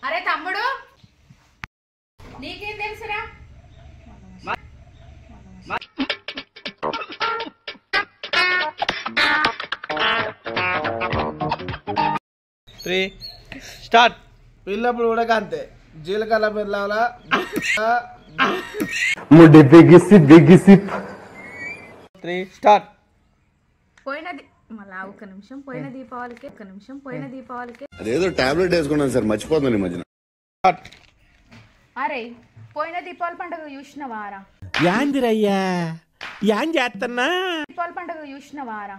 అరే తమ్ముడు నీకేం తెలుసురా? స్టార్ట్. పిల్లప్పుడు కూడా అంతే, జీలకర్ర పిల్లల ముడి బిగిసి బిగిసి. స్టార్ట్. పోయినది మళ్ళా ఒక్క నిమిషం. పోయిన దీపావళికి అదేదో టాబ్లెట్ వేసుకున్నాను సార్, మర్చిపోతుంది ఈ మధ్యన. అరే పోయిన దీపావళి పండుగ చూసినవారా? యాందిరయ్యా యాన్ చేస్తున్నా? దీపావళి పండుగ చూసినవారా?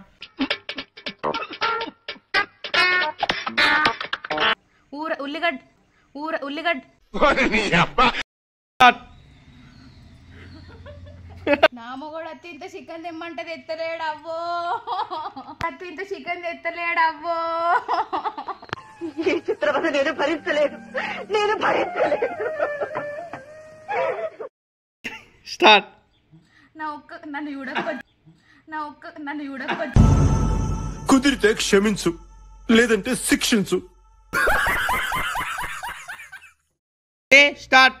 ఉల్లిగడ్డ నా మొగడు అత్యంత చికెన్ తెమ్మంటే తెత్తలేడు అవ్వో. అత్యంత చికెన్ తెత్తలేడు అవ్వో. ఈ చిత్రవద నేను భరించలేదు. స్టార్ట్. నన్ను చూడకొచ్చు. కుదిరితే క్షమించు, లేదంటే శిక్షించు. స్టార్ట్.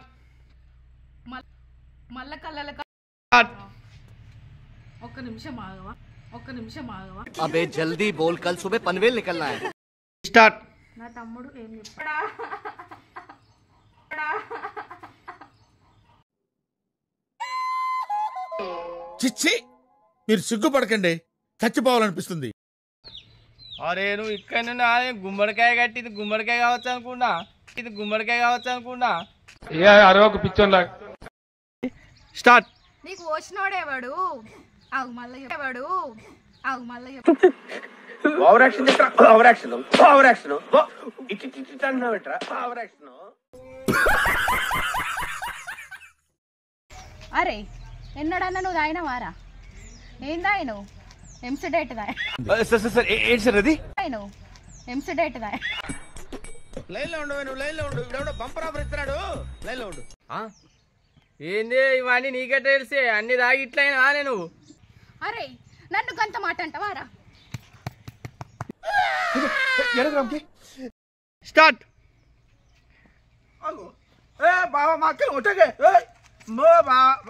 మళ్ళా కళ్ళ స్టార్ట్. ఒక్క నిమిషం ఆగవా. అబే జల్దీ బోల్, కల్ సుబే పన్వేల్ నికల్నా హై. స్టార్ట్. నా తమ్ముడు ఏం చెప్పాడా? చిచ్చి, మీరు సిగ్గుపడకండి, చచ్చిపోవాలనిపిస్తుంది. అరే నువ్వు ఇక్కడ నుండి గుమ్మడికాయ కట్టి ఇది గుమ్మడికాయ కావచ్చు అనుకున్నా. అరే ఒక పిచ్చోన్లా. స్టార్ట్. నీకు వచ్చినోడేవాడు? ఆగు మళ్ళీ అరే ఎన్నడన్నా నువ్వు తాగినవారా? ఏం తాగినావు? ఎంసడేట్ ఏంది ఇవన్నీ నీకే తెలిసే? అన్ని తాగి ఇట్లయినా నేను. అరే నన్ను గంత మాట అంటవారా? స్టార్ట్. బాబా మా అక్కలు కొట్టకే.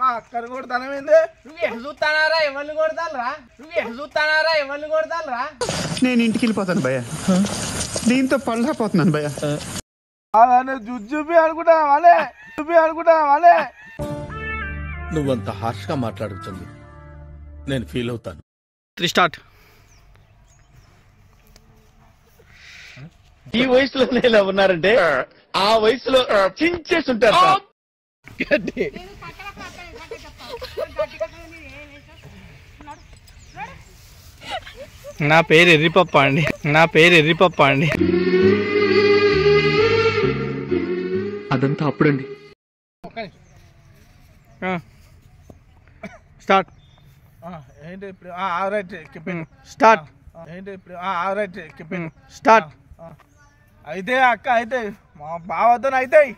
మా అక్కను కొడతానమేంది? నువ్వు ఎటు చూస్తానారా? ఎవరిని కొడతానరా? నేను ఇంటికి వెళ్ళిపోతాను భయ్య, దీంతో పళ్ళపోతున్నాను భయ్య. జుజుబి అనుకుంటా. నువ్వంత హార్ష్ గా మాట్లాడుతుంది, నేను ఫీల్ అవుతాను. స్టార్ట్. ఈ వయసులో ఇలా ఉన్నారంటే ఆ వయసులో చించేస్తుంటారు. నా పేరు ఎర్రిపప్ప అండి. అదంతా అప్పుడండి. స్టార్ట్. స్టార్ట్. స్టార్ట్. అయితే అక్క అయితే మా బావతో అవుతాయి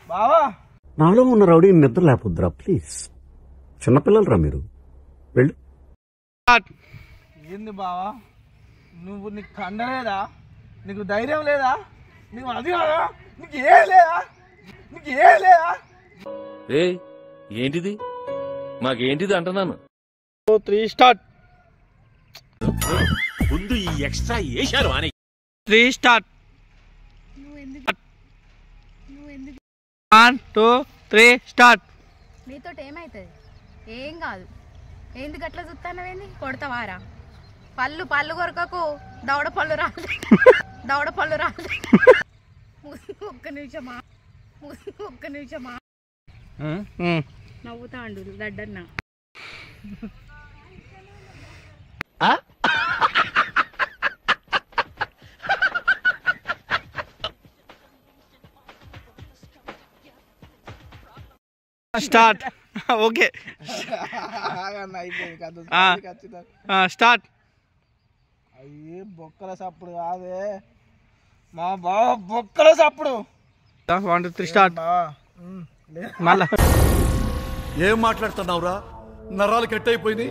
బావా. నాలో ఉన్న రౌడీ నిద్ర లేకపోద్దురా ప్లీజ్. చిన్నపిల్లలరా మీరు, వెళ్ళు. ఏంది బావా నువ్వు? నీకు కండలేదా? నీకు ధైర్యం లేదా? నీకు అది కాదా? నీకు ఏం లేదా? ఏంటిది మాకేంటిది అంటున్నాను. 3 స్టార్ట్. ముందు ఈ ఎక్స్ట్రా వేశారు అని. 3 స్టార్ట్. 1 2 3 స్టార్ట్. నీతో ఏమైతుంది? ఏం కాదు. ఏంది గట్లా చూస్తానవేంది? కొడతావారా? పళ్ళు కొరకకు, దవడ పళ్ళు రాలి. ఒక్క నిమిషమా నవ్వుతాండు దడ్డన్న. స్టార్ట్. Okay start. అయ్యే బొక్కల సప్పుడు కాదే మా బావ, బొక్కల సప్పుడు. 1 2 3 స్టార్ట్. మళ్ళా ఏం మాట్లాడుతున్నావురా? నరాలు కట్ అయిపోయింది.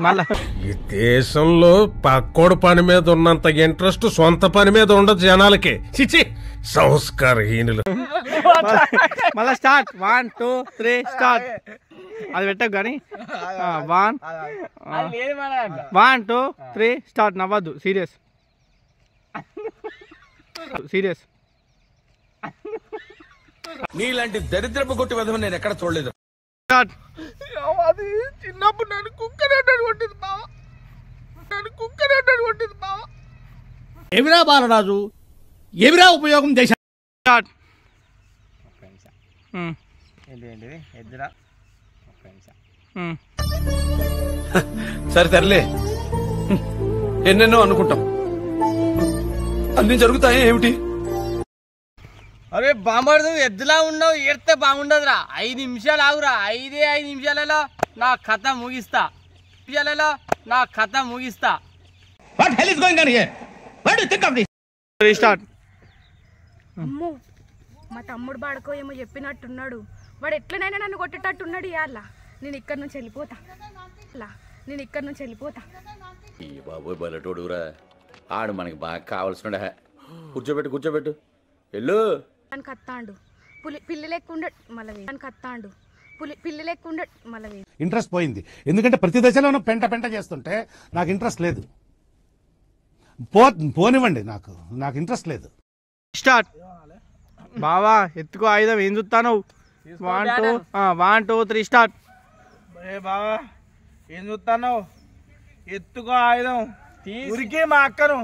మళ్ళా ఈ దేశంలో పక్కోడు పని మీద ఉన్నంత ఇంట్రెస్ట్ సొంత పని మీద ఉండదు జనాలకి. చిచి సంస్కారహీనులు. మళ్ళా స్టార్ట్ 1 2 3 స్టార్ట్. అది పెట్టకు కానీ 1 2 3 స్టార్ట్. నవ్వద్దు, serious serious. నీలాంటి దరిద్రపు కొట్టి విధం నేను ఎక్కడ చూడలేదు. స్టార్ట్. అది చిన్నప్పుడు నన్ను కుక్కనట్టు కొట్టింది బావ, నన్ను కుక్కనట్టు కొట్టింది బావ. ఎవిరా బాలరాజు, ఎవిరా ఉపయోగం దేశ. స్టార్ట్. సరే తరలే, ఎన్నెన్నో అనుకుంటాం, అన్ని జరుగుతాయి ఏమిటి? అరే బాంబడు ఎద్దులా ఉన్నావు, ఏడితే బాగుండదురా. 5 నిమిషాలు ఆగురా. 5 నిమిషాలలో నా కథ ముగిస్తా. What hell is going on here? What do you think of this? Start. అమ్మో, మా తమ్ముడు బాడుకో ఏమో చెప్పినట్టున్నాడు. వాడు ఎట్లనైనా నన్ను కొట్టేటట్టున్నాడు. ఇవాళ నేను ఇక్కడి నుంచి వెళ్ళిపోతా. ఈ బాబోయ్ బలటోడురా, ఆడు మనకి బాగా కావాల్సిన. కూర్చోబెట్టు ఎల్లు. కత్తాండు పిల్లి లేకుండా మళ్ళీ ఇంట్రెస్ట్ పోయింది. ఎందుకంటే ప్రతి దశలోనూ పెంట చేస్తుంటే నాకు ఇంట్రెస్ట్ లేదు. పోనివ్వండి, నాకు ఇంట్రెస్ట్ లేదు. స్టార్ట్. బావా ఎత్తుకో ఆయుధం, ఏం చూస్తాను? 1 2 3 స్టార్ట్. బావా ఏం చూస్తాను? ఎత్తుకో ఆయుధం, ఉరికి మా అక్కను.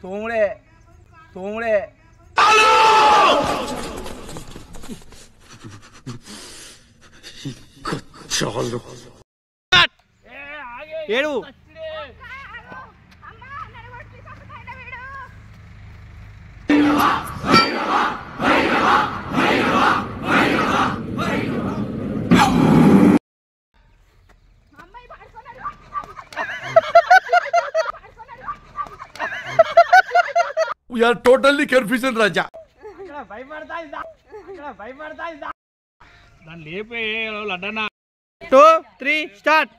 తోముడే ఏడు. We are totally confusion, Raja. దాన్ని లేపే లడ్డనా. 2 3 స్టార్ట్.